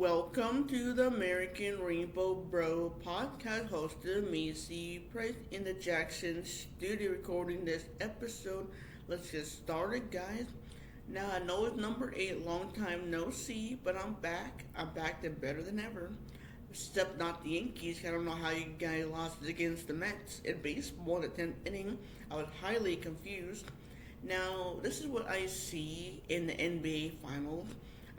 Welcome to the American Rainbow Bro podcast hosted me, C. Price, in the Jackson studio recording this episode. Let's get started, guys. Now, I know it's number 8, long time no see, but I'm back. I'm back and better than ever. Except not the Yankees. I don't know how you guys lost against the Mets in baseball in the 10th inning. I was highly confused. Now, this is what I see in the NBA Finals.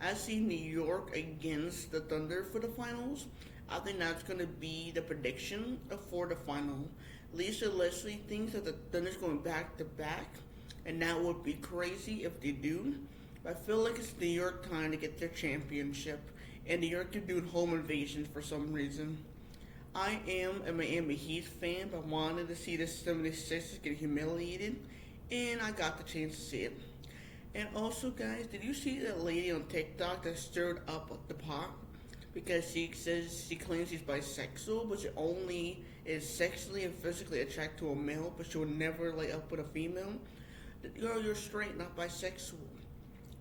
I see New York against the Thunder for the finals. I think that's going to be the prediction for the final. Lisa Leslie thinks that the Thunder's going back to back, and that would be crazy if they do. But I feel like it's New York time to get their championship, and New York is doing home invasions for some reason. I am a Miami Heat fan, but wanted to see the 76ers get humiliated, and I got the chance to see it. And also, guys, did you see that lady on TikTok that stirred up the pot? Because she says she claims she's bisexual, but she only is sexually and physically attracted to a male, but she will never lay up with a female. Girl, you're straight, not bisexual.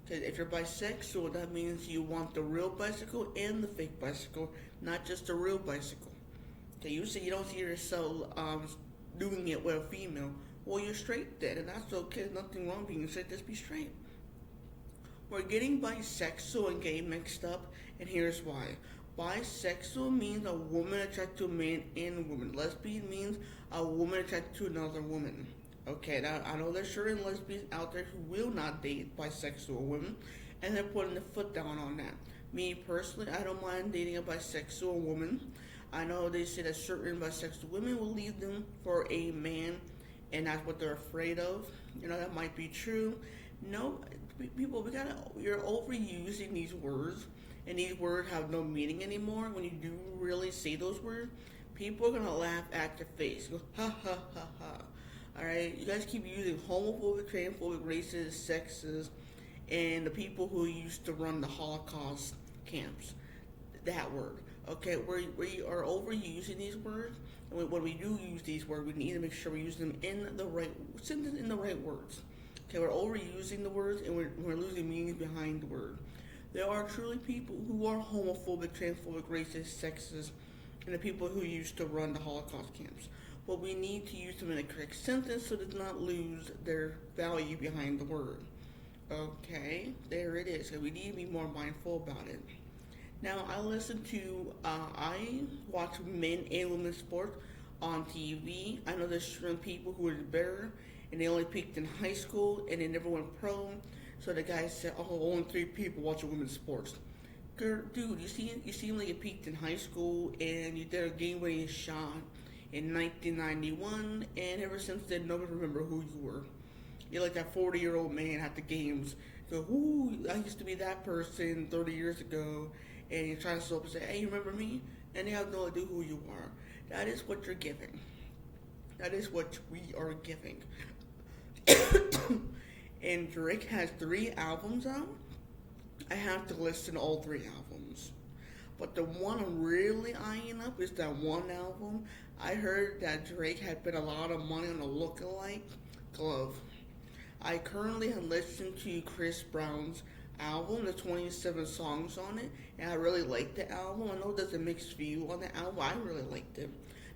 Because if you're bisexual, that means you want the real bicycle and the fake bicycle, not just the real bicycle. Okay, you say you don't see yourself doing it with a female. Well, you're straight then, and that's okay. There's nothing wrong being straight. Just be straight. We're getting bisexual and gay mixed up, and here's why. Bisexual means a woman attracted to a man and a woman. Lesbian means a woman attracted to another woman. Okay, now I know there's certain lesbians out there who will not date bisexual women, and they're putting the foot down on that. Me personally, I don't mind dating a bisexual woman. I know they say that certain bisexual women will leave them for a man, and that's what they're afraid of. You know, that might be true. No, people, you're overusing these words, and these words have no meaning anymore. When you do really say those words, people are gonna laugh at your face. Go, ha ha ha ha. Alright, you guys keep using homophobic, transphobic, racist, sexist, and the people who used to run the Holocaust camps. That word. Okay, we are overusing these words, and when we do use these words, we need to make sure we use them in the right sentence, in the right words. Okay, we're overusing the words, and we're losing meaning behind the word. There are truly people who are homophobic, transphobic, racist, sexist, and the people who used to run the Holocaust camps. But we need to use them in a correct sentence so to not lose their value behind the word. Okay, there it is. So we need to be more mindful about it. Now, I watch men and women's sports on TV. I know there's certain people who are better, and they only peaked in high school, and they never went pro. So the guy said, "Oh, only 3 people watch women's sports." Girl, dude, you seem like you peaked in high school, and you did a game-winning shot in 1991, and ever since then, nobody remember who you were. You're like that 40-year-old man at the games. Go, "Ooh, I used to be that person 30 years ago." And you're trying to show up and say, "Hey, you remember me?" And they have no idea who you are. That is what you're giving. That is what we are giving. And Drake has 3 albums out. I have to listen to all 3 albums. But the one I'm really eyeing up is that one album. I heard that Drake had spent a lot of money on a lookalike glove. I currently have listened to Chris Brown's album, the 27 songs on it, and I really like the album. I know there's a mixed view on the album. I really liked it.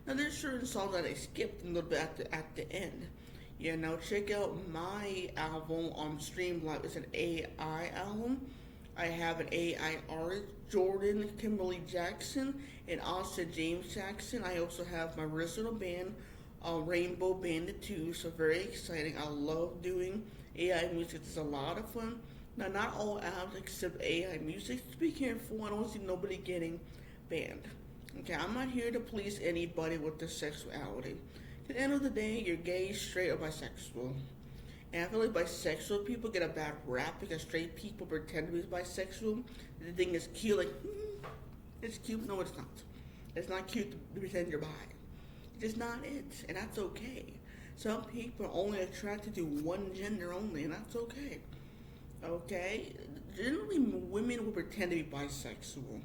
Now there's certain songs that I skipped a little bit at the end. Yeah, now check out my album on Streamlight. It's an AI album. I have an AI artist, Jordan Kimberly Jackson, and Austin James Jackson. I also have my original band, Rainbow Bandit 2, so very exciting. I love doing AI music. It's a lot of fun. Now, not all apps accept AI music. So be careful. I don't see nobody getting banned. Okay, I'm not here to please anybody with their sexuality. At the end of the day, you're gay, straight, or bisexual. And I feel like bisexual people get a bad rap because straight people pretend to be bisexual. The thing is cute, like, it's cute. No, it's not. It's not cute to pretend you're bi. It's just not it, and that's okay. Some people are only attracted to one gender only, and that's okay. Okay? Generally, women will pretend to be bisexual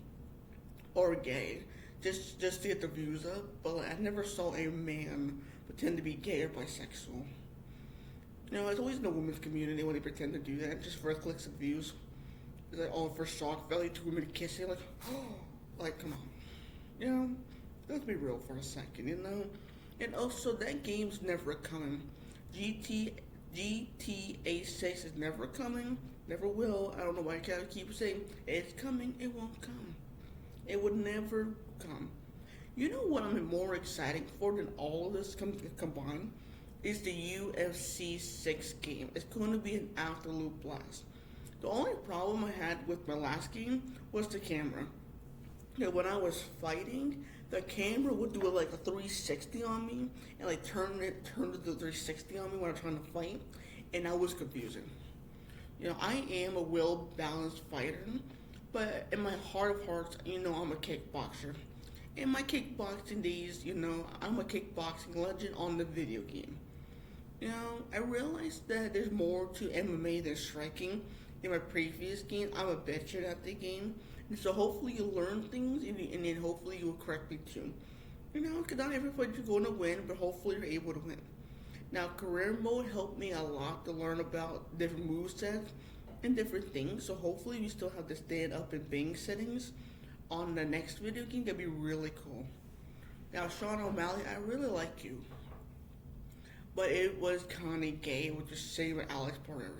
or gay just to get the views up, but I never saw a man pretend to be gay or bisexual. You know, it's always in the women's community when they pretend to do that, just for clicks and views. It's like, oh, for shock value, two women kissing, like, oh, like, come on. You know, let's be real for a second, you know? And also, that game's never coming. GT, GTA 6 is never coming, never will. I don't know why I gotta keep saying it's coming, it won't come. It would never come. You know what I'm more excited for than all of this combined? Is the UFC 6 game. It's going to be an absolute blast. The only problem I had with my last game was the camera. When I was fighting, the camera would do like a 360 on me and like turn it to the 360 on me when I'm trying to fight, and that was confusing. I am a well balanced fighter, but in my heart of hearts, I'm a kickboxer. In my kickboxing days, I'm a kickboxing legend on the video game. I realized that there's more to MMA than striking. In my previous game, I'm a bitch at the game. And so hopefully you learn things, and then hopefully you'll correct me too. Because not every fight you're going to win, but hopefully you're able to win. Now, career mode helped me a lot to learn about different movesets and different things. So hopefully we still have the stand up and bang settings on the next video game. That'd be really cool. Now, Sean O'Malley, I really like you. But it was kind of gay with the same with Alex Pereira.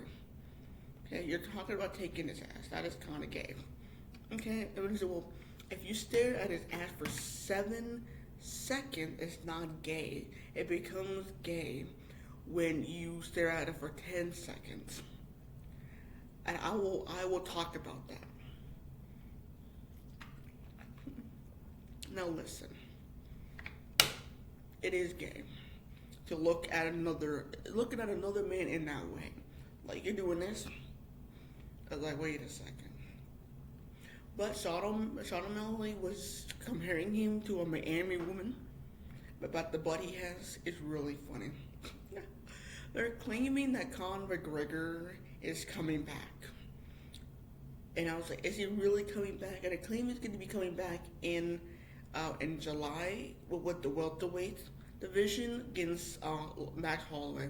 Okay, you're talking about taking his ass. That is kind of gay. Okay, well, if you stare at his ass for 7 seconds, it's not gay. It becomes gay when you stare at it for 10 seconds. And I will talk about that. Now listen. It is gay to looking at another man in that way. Like, you're doing this. I was like, wait a second. But Sean O'Malley was comparing him to a Miami woman. About the butt he has is really funny. They're claiming that Conor McGregor is coming back. And I was like, is he really coming back? And they claim he's going to be coming back in July with the welterweight division against Max Holloway.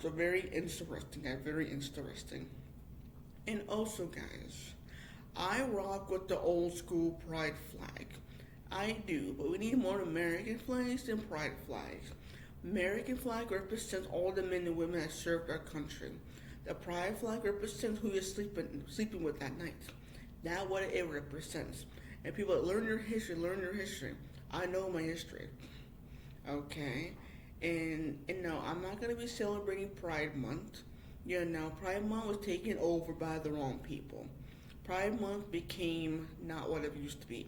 So very interesting, guys. Very interesting. And also, guys, I rock with the old school pride flag. I do, but we need more American flags than pride flags. American flag represents all the men and women that served our country. The pride flag represents who you're sleeping with that night. That's what it represents. And people learn your history. I know my history. Okay? And no, I'm not going to be celebrating Pride Month. Pride Month was taken over by the wrong people. Pride Month became not what it used to be.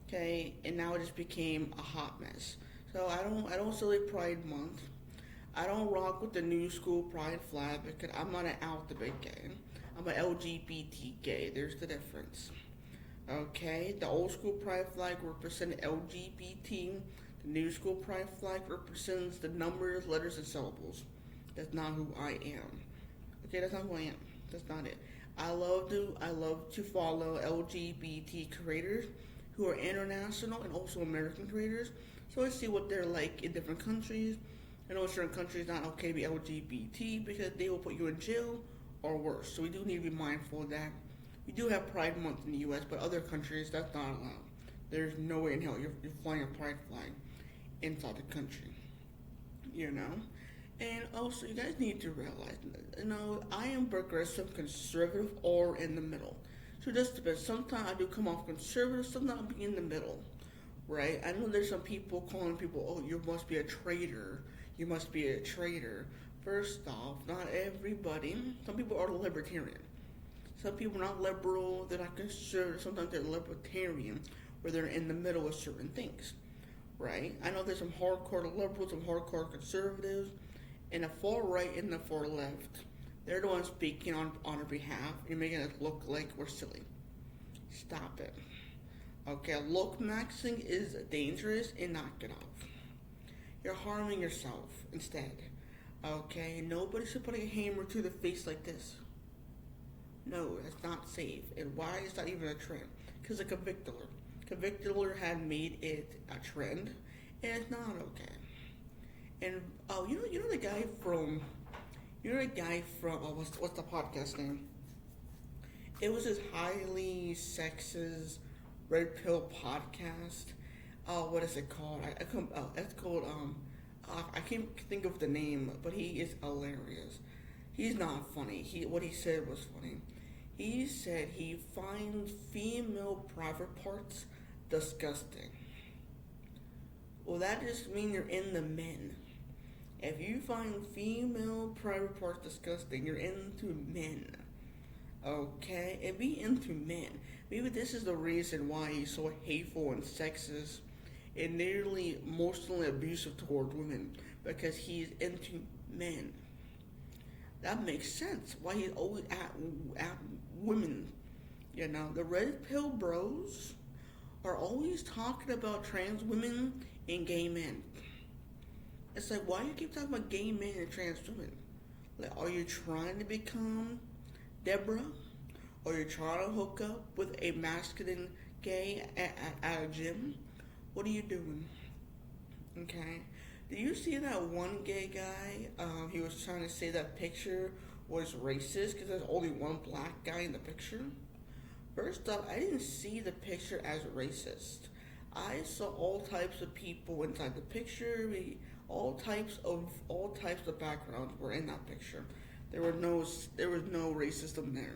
Okay? And now it just became a hot mess. So I don't celebrate Pride Month. I don't rock with the new school pride flag because I'm not an alphabet gay. I'm an LGBT gay. There's the difference. Okay? The old school pride flag represents LGBT. The new school pride flag represents the numbers, letters, and syllables. That's not who I am. Okay, that's not who I am. That's not it. I love to follow LGBT creators who are international and also American creators. So I see what they're like in different countries. I know certain countries not okay to be LGBT because they will put you in jail or worse. So we do need to be mindful of that. We do have Pride Month in the U.S., but other countries, that's not allowed. There's no way in hell you're flying a pride flag inside the country. And also, you guys need to realize, I am progressive, conservative, or in the middle. So it just depends. Sometimes I do come off conservative, sometimes I'll be in the middle, right? I know there's some people calling people, oh, you must be a traitor. You must be a traitor. First off, not everybody. Some people are libertarian. Some people are not liberal, they're not conservative. Sometimes they're libertarian, where they're in the middle of certain things, right? I know there's some hardcore liberals, some hardcore conservatives, and the far right and the far left. They're the ones speaking on our behalf. You're making it look like we're silly. Stop it. Okay, look maxing is dangerous, and knock it off. You're harming yourself instead. Okay, nobody should put a hammer to the face like this. No, that's not safe. And why is that even a trend? Because of Convictular. Convictular had made it a trend, and it's not okay. And you know the guy from what's the podcast name? It was this highly sexist red pill podcast. What is it called? It's called I can't think of the name, but he is hilarious. He's not funny. What he said was funny. He said he finds female private parts disgusting. Well, that just means you're in the men. If you find female private parts disgusting, you're into men. Okay? And be into men. Maybe this is the reason why he's so hateful and sexist and nearly emotionally abusive toward women. Because he's into men. That makes sense. Why he's always at women. You know, the red pill bros are always talking about trans women and gay men. It's like, why do you keep talking about gay men and trans women? Like, are you trying to become Deborah? Or you're trying to hook up with a masculine gay at a gym? What are you doing? Okay. Did you see that one gay guy? He was trying to say that picture was racist because there's only one black guy in the picture. First off, I didn't see the picture as racist. I saw all types of people inside the picture. All types of backgrounds were in that picture. There was no racism there.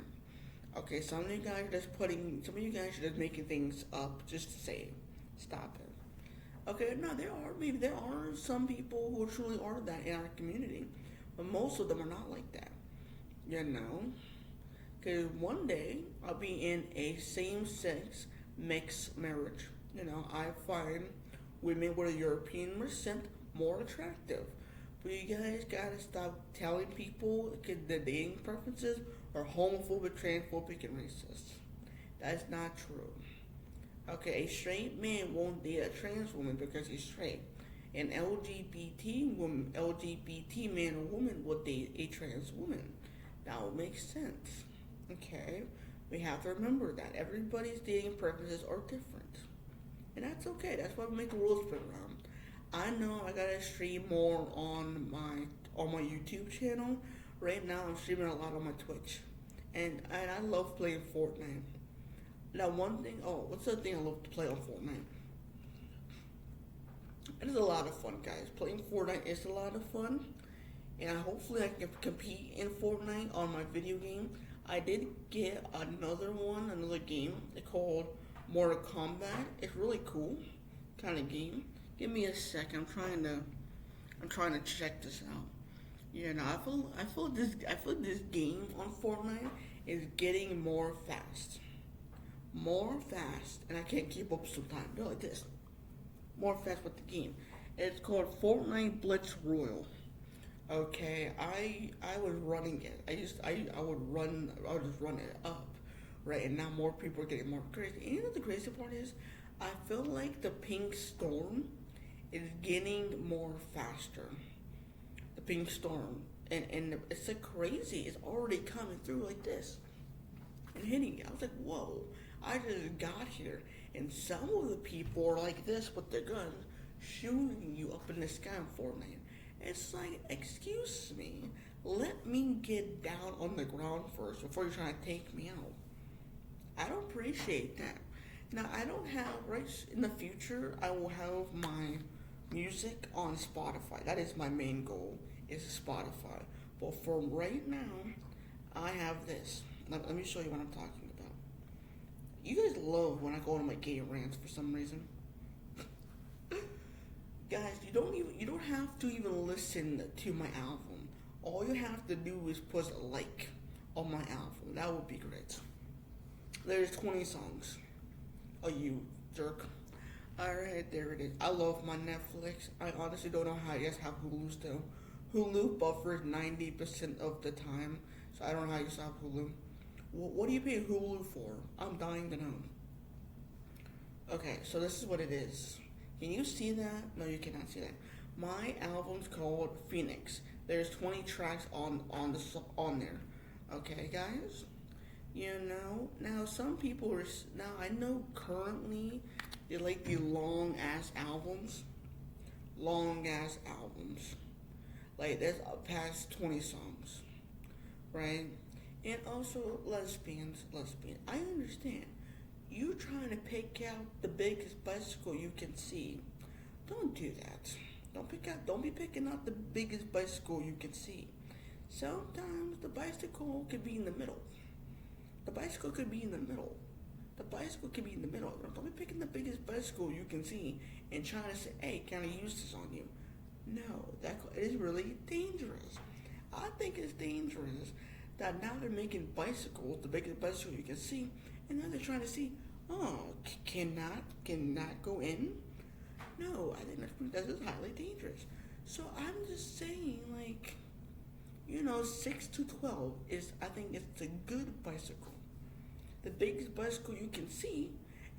Okay, some of you guys are just making things up just to say, stop it. Okay, no, there are some people who truly are that in our community, but most of them are not like that. You know, because one day I'll be in a same-sex mixed marriage. You know, I find women with a European descent more attractive. But you guys gotta stop telling people that the dating preferences are homophobic, transphobic, and racist. That's not true. Okay, a straight man won't date a trans woman because he's straight. An LGBT man or woman will date a trans woman. That would make sense. Okay, we have to remember that everybody's dating preferences are different. And that's okay. That's why we make the rules fit around. I know I gotta stream more on my YouTube channel. Right now I'm streaming a lot on my Twitch. And I love playing Fortnite. Now what's the thing I love to play on Fortnite? It is a lot of fun, guys. Playing Fortnite is a lot of fun. And hopefully I can compete in Fortnite on my video game. I did get another game. It's called Mortal Kombat. It's really cool kind of game. Give me a second. I'm trying to check this out. You know, I feel this game on Fortnite is getting more fast, and I can't keep up sometimes. Go like this, more fast with the game. It's called Fortnite Blitz Royale. Okay, I was running it. I would just run it up, right? And now more people are getting more crazy. And you know what the crazy part is? I feel like the pink storm is getting more faster. The pink storm, and it's like crazy. It's already coming through like this and hitting. I was like, whoa! I just got here, and some of the people are like this with their guns, shooting you up in the sky in Fortnite. It's like, excuse me, let me get down on the ground first before you're trying to take me out. I don't appreciate that. Now, I don't have, right in the future, I will have my music on Spotify. That is my main goal, is Spotify. But for right now, I have this. Let me show you what I'm talking about. You guys love when I go on my gay rants for some reason. Guys, you don't have to even listen to my album. All you have to do is put a like on my album. That would be great. There's 20 songs. Oh, you jerk. Alright, there it is. I love my Netflix. I honestly don't know how you guys have Hulu still. Hulu buffers 90% of the time, so I don't know how you still have Hulu. What do you pay Hulu for? I'm dying to know. Okay, so this is what it is. Can you see that? No, you cannot see that. My album's called Phoenix. There's 20 tracks on there. Okay, guys? You know, now some people are, now I know currently they like the long ass albums. Like there's past 20 songs, right? And also lesbians. I understand. You trying to pick out the biggest bicycle you can see. Don't do that. Don't be picking out the biggest bicycle you can see. Sometimes the bicycle could be in the middle. The bicycle could be in the middle. The bicycle could be in the middle. Don't be picking the biggest bicycle you can see and trying to say, hey, can I use this on you? No, that is really dangerous. I think it's dangerous that now they're making bicycles, the biggest bicycle you can see, and now they're trying to see, oh, cannot go in? No, I think that is highly dangerous. So I'm just saying, 6 to 12 I think it's a good bicycle. The biggest bicycle you can see,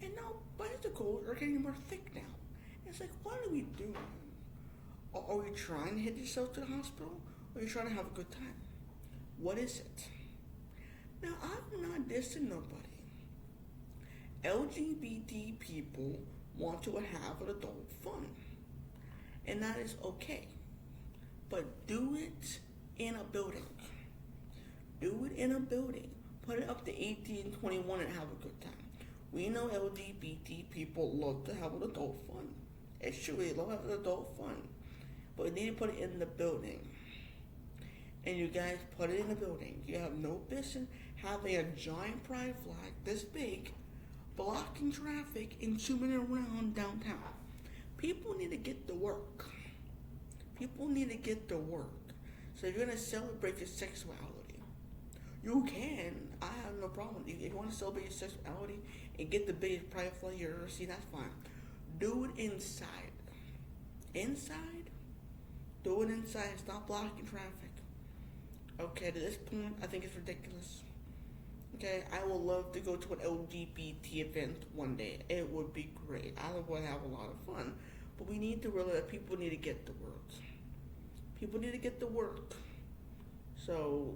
and now bicycles are getting more thick now. It's like, what are we doing? Are we trying to hit yourself to the hospital, or are you trying to have a good time? What is it? Now, I'm not dissing nobody. LGBT people want to have an adult fun, and that is okay. But do it in a building. Do it in a building. Put it up to 18 and 21 and have a good time. We know LGBT people love to have an adult fun. It's true, they love having adult fun. But you need to put it in the building. And you guys put it in the building. You have no business having a giant pride flag this big blocking traffic and zooming around downtown. People need to get to work. People need to get to work. So if you're going to celebrate your sexuality, you can. I have no problem. If you want to celebrate your sexuality and get the biggest pride flag you ever seen, that's fine. Do it inside. Inside? Do it inside. Stop blocking traffic. Okay, to this point, I think it's ridiculous. Okay, I would love to go to an LGBT event one day. It would be great. I would have a lot of fun. But we need to realize that people need to get to work. People need to get to work. So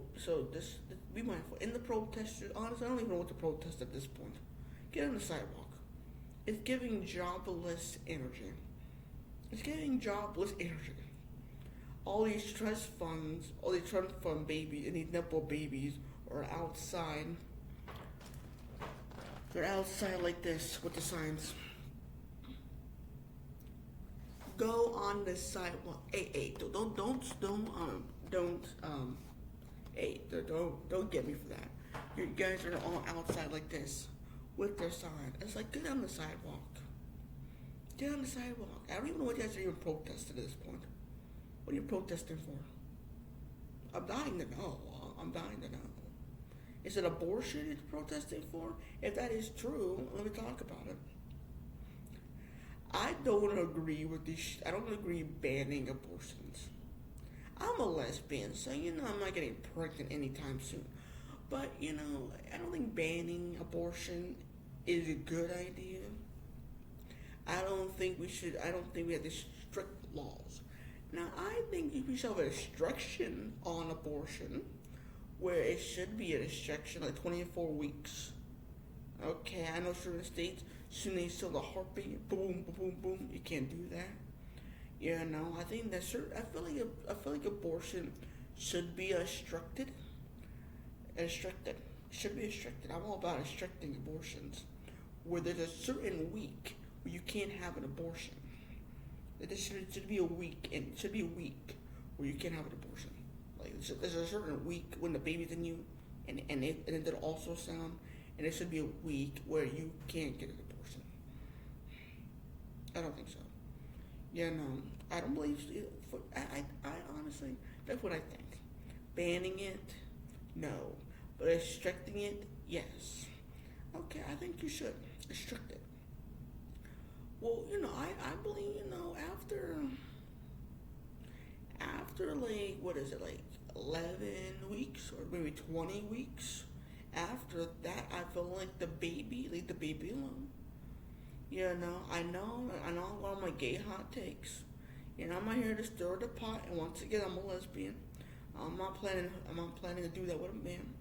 this be mindful. In the protesters, honestly, I don't even know what to protest at this point. Get on the sidewalk. It's giving jobless energy. It's giving jobless energy. All these trust funds, all these trust fund babies, and these nipple babies are outside. They're outside like this with the signs. Go on the sidewalk. Hey, don't get me for that. You guys are all outside like this with their sign. It's like, get on the sidewalk. Get on the sidewalk. I don't even know what you guys are even protesting at this point. What are you protesting for? I'm dying to know. Is it abortion it's protesting for? If that is true, let me talk about it. I don't agree with this. I don't agree banning abortions. I'm a lesbian, so I'm not getting pregnant anytime soon. But I don't think banning abortion is a good idea. I don't think we have to strict laws. Now, I think we should have a restriction on abortion, where it should be a restriction like 24 weeks. Okay, I know certain states, soon they still the heartbeat, boom, boom, boom, boom. You can't do that. I think that I feel like abortion should be restricted. Restricted. Should be restricted. I'm all about restricting abortions, where there's a certain week where you can't have an abortion. There should be a week, and it should be a week where you can't have an abortion. Like there's a certain week when the baby's in you, and it did also sound, and there should be a week where you can't get an abortion. I don't think so. Yeah, no, I don't believe. I honestly, that's what I think. Banning it, no, but restricting it, yes. Okay, I think you should restrict it. Well, I believe, after like, what is it, like 11 weeks or maybe 20 weeks, after that, I feel like the baby, leave the baby alone. I know one of my gay hot takes. I'm not here to stir the pot, and once again, I'm a lesbian. I'm not planning to do that with a man.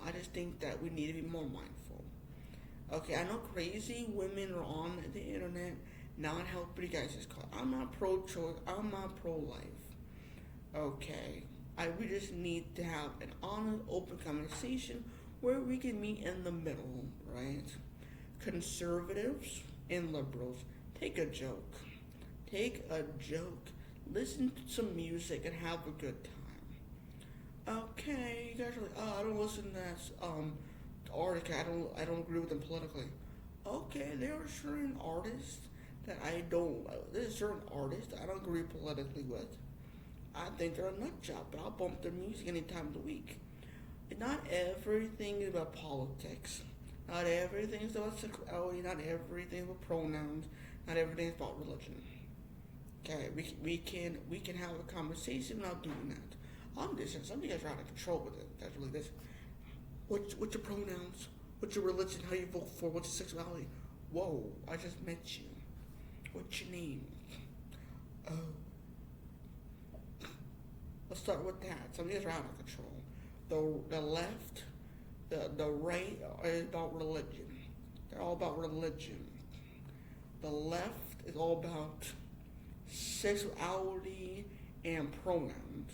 I just think that we need to be more mindful. Okay, I know crazy women are on the internet not helping you guys' cause. I'm not pro-choice. I'm not pro-life. Okay, We just need to have an honest, open conversation where we can meet in the middle, right? Conservatives and liberals, take a joke. Take a joke. Listen to some music and have a good time. Okay, you guys are like, oh, I don't listen to that artist. I don't agree with them politically. Okay, there are certain artists that I don't. There's certain artists I don't agree politically with. I think they're a nut job, but I'll bump their music any time of the week. Not everything is about politics. Not everything is about sexuality. Not everything is about pronouns. Not everything is about religion. Okay, we can have a conversation without doing that. I'm just saying, some of you guys are out of control with it. That's really this. What's your pronouns? What's your religion? How you vote for? What's your sexuality? Whoa, I just met you. What's your name? Oh, let's start with that. Some of you guys are out of control. The left, the right is about religion. They're all about religion. The left is all about sexuality and pronouns.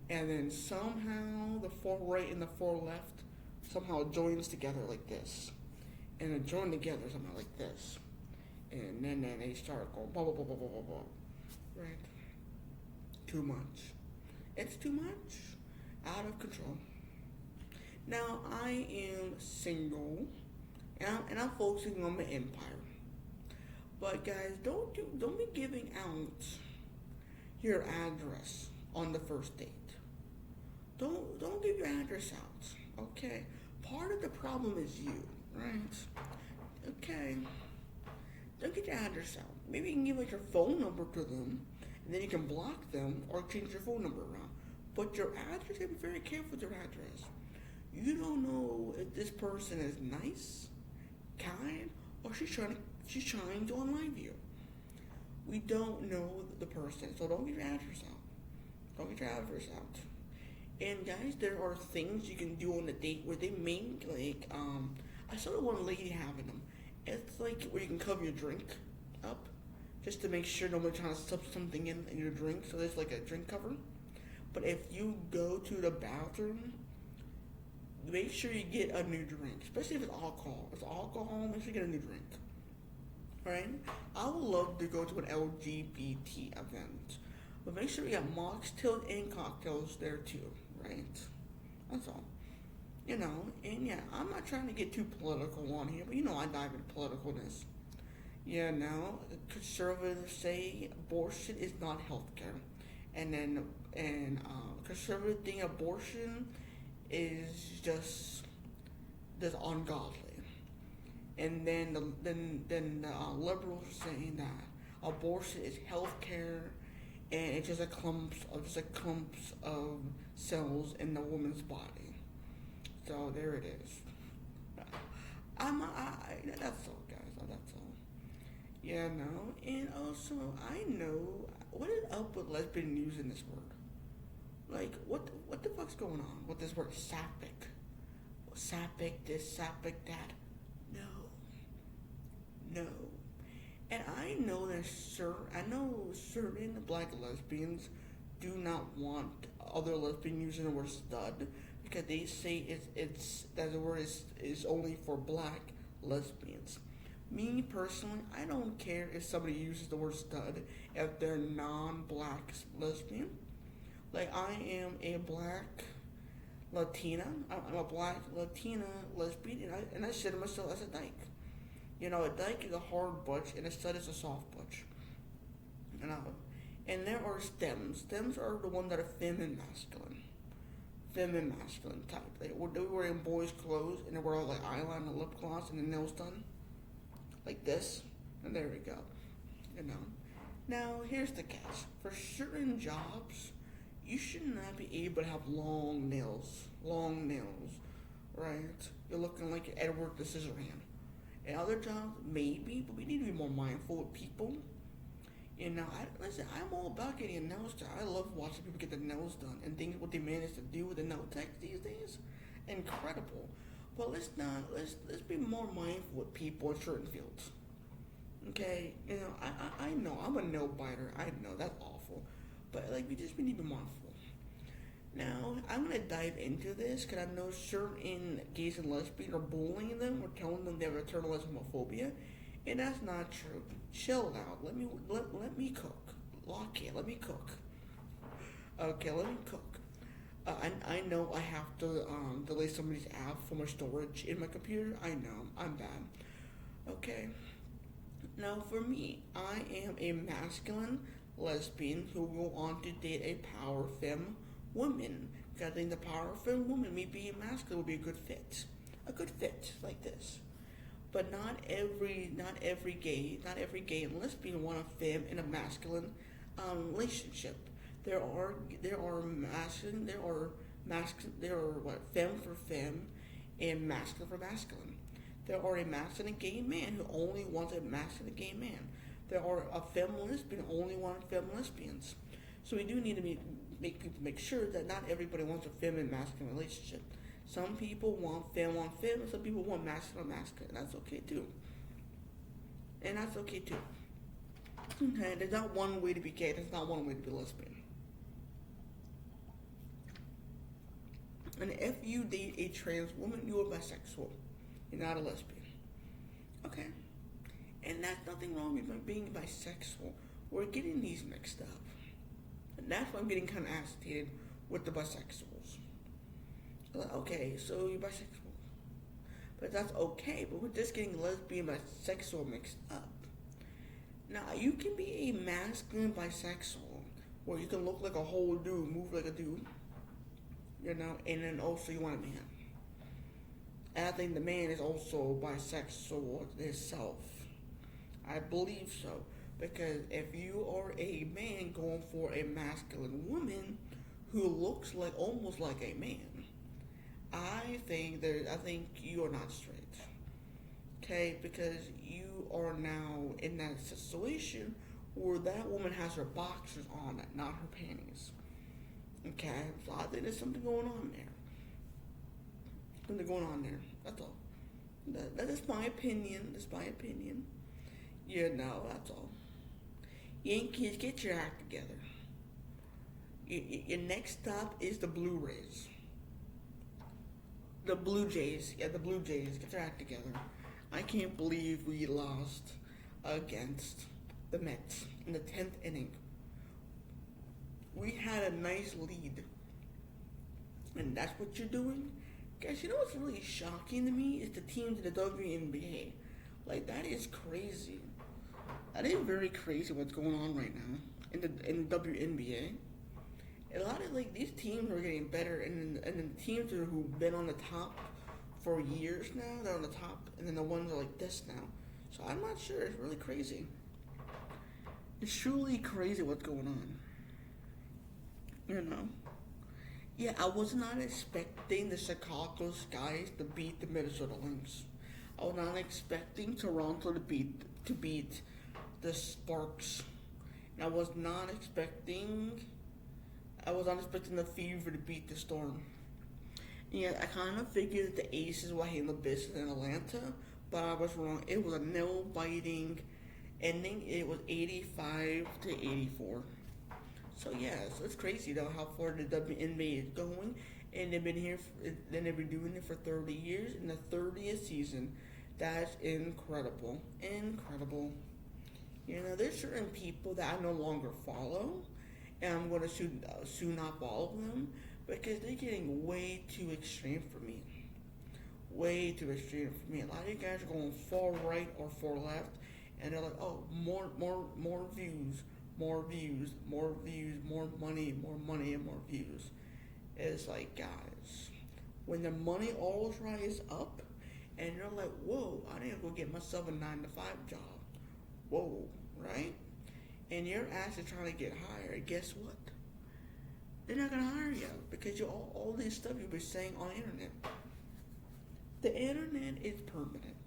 And then somehow the far right and the far left somehow joins together like this. And they join together somehow like this. And then they start going blah blah blah blah blah blah blah. Right? Too much. It's too much. Out of control. Now I am single and I'm focusing on my empire. But guys, don't be giving out your address on the first date. Don't give your address out. Okay? Part of the problem is you, right? Okay. Don't get your address out. Maybe you can give like your phone number to them, and then you can block them or change your phone number around. But your address, you gotta be very careful with your address. You don't know if this person is nice, kind, or she's trying to unlive you. We don't know the person, so don't get your address out. Don't get your address out. And guys, there are things you can do on a date where they make like I saw one lady having them. It's like where you can cover your drink up just to make sure nobody's trying to slip something in your drink. So there's like a drink cover. But if you go to the bathroom, make sure you get a new drink, especially if it's alcohol. If it's alcohol, make sure you get a new drink. Right? I would love to go to an LGBT event, but make sure you got mocktails and cocktails there too. Right? That's all. And yeah, I'm not trying to get too political on here, but I dive into politicalness. Conservatives say abortion is not healthcare, and conservative think abortion is just ungodly, and then the liberals are saying that abortion is healthcare, and it's just a clumps of cells in the woman's body. So there it is. That's all, guys. That's all. And also I know what is up with lesbian news in this word. Like what the fuck's going on with this word sapphic? Sapphic this, sapphic that. No. And I know certain black lesbians do not want other lesbian using the word stud because they say it's that the word is only for black lesbians. Me personally, I don't care if somebody uses the word stud if they're non-black lesbian. Like I am a black Latina. I'm a black Latina lesbian, and I consider myself as a dyke. A dyke is a hard butch, and a stud is a soft butch. And there are stems. Stems are the ones that are feminine type. They're wearing boys' clothes, and they wear all like eyeliner, lip gloss, and the nails done like this. And there we go. Now here's the catch. For certain jobs, you should not be able to have long nails, right? You're looking like Edward the Scissorhand. In other jobs, maybe, but we need to be more mindful with people. I'm all about getting a nails done. I love watching people get their nails done and things what they manage to do with the nail tech these days. Incredible. But let's be more mindful with people in certain fields. Okay, I know I'm a nail biter. I know that's awful, but we need to be mindful. Now, I'm going to dive into this because I know certain gays and lesbians are bullying them or telling them they have internalized homophobia, and that's not true. Chill out. Let me cook. Lock it. Let me cook. Okay, let me cook. I know I have to delay somebody's app for my storage in my computer. I know I'm bad. Okay. Now, for me, I am a masculine lesbian who will go on to date a power femme woman. Because I think the power femme woman, me being masculine, would be a good fit. A good fit like this. But not every gay and lesbian want a femme in a masculine relationship. There are what femme for femme and masculine for masculine. There are a masculine gay man who only wants a masculine gay man. There are a femme lesbian who only want femme lesbians. So we do need to make people make sure that not everybody wants a femme and masculine relationship. Some people want femme on femme, and some people want masculine on masculine. That's okay too. And that's okay too. Okay, there's not one way to be gay. There's not one way to be lesbian. And if you date a trans woman, you are bisexual. You're not a lesbian. Okay? And that's nothing wrong with being bisexual. We're getting these mixed up. And that's why I'm getting kind of agitated with the bisexuals. Okay, so you're bisexual. But that's okay, but we're just getting lesbian bisexual mixed up. Now, you can be a masculine bisexual, where you can look like a whole dude, move like a dude, and then also you want a man. And I think the man is also bisexual himself. I believe so. Because if you are a man going for a masculine woman who looks like almost like a man, I think you are not straight. Okay, because you are now in that situation where that woman has her boxers on, not her panties. Okay, so I think there's something going on there. Something going on there. That's all. That is my opinion. That's my opinion. That's all. Yankees, get your act together. Your next stop is the Blu-rays. The Blue Jays. Yeah, the Blue Jays. Get their act together. I can't believe we lost against the Mets in the 10th inning. We had a nice lead. And that's what you're doing? Guys, you know what's really shocking to me is the teams in the WNBA. Like, that is crazy. That is very crazy what's going on right now in the WNBA. A lot of these teams are getting better, and the teams who've been on the top for years now, they're on the top, and then the ones are like this now. So I'm not sure. It's really crazy. It's truly crazy what's going on. Yeah, I was not expecting the Chicago Skies to beat the Minnesota Lynx. I was not expecting Toronto to beat the Sparks. And I was not expecting the Fever to beat the Storm. Yeah, I kind of figured the Aces would handle business in Atlanta, but I was wrong. It was a nail-biting ending. It was 85-84. So yeah, so it's crazy though how far the WNBA is going, and they've been doing it for 30 years in the 30th season. That's incredible, incredible. There's certain people that I no longer follow, and I'm going to soon not follow them because they're getting way too extreme for me. Way too extreme for me. A lot of you guys are going far right or far left, and they're like, oh, more views. More views, more money, and more views. It's like, guys, when the money always rises up, and you're like, whoa, I need to go get myself a 9-to-5 job. Whoa, right? And your ass is trying to get hired. Guess what? They're not gonna hire you because all this stuff you've been saying on the internet. The internet is permanent.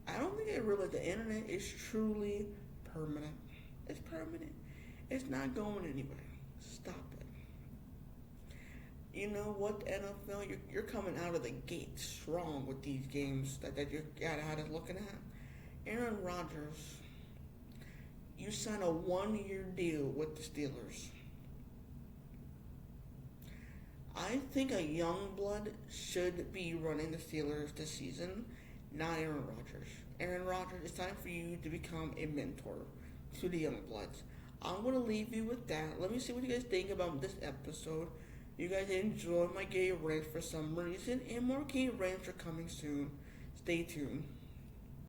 I don't think the internet is truly permanent. It's permanent. It's not going anywhere. Stop it. You know what, NFL? You're coming out of the gate strong with these games that you had us looking at. Aaron Rodgers, you signed a 1-year deal with the Steelers. I think a young blood should be running the Steelers this season, not Aaron Rodgers. Aaron Rodgers, it's time for you to become a mentor to the young bloods. I'm gonna leave you with that. Let me see what you guys think about this episode. You guys enjoy my gay rant for some reason, and more gay rants are coming soon. Stay tuned.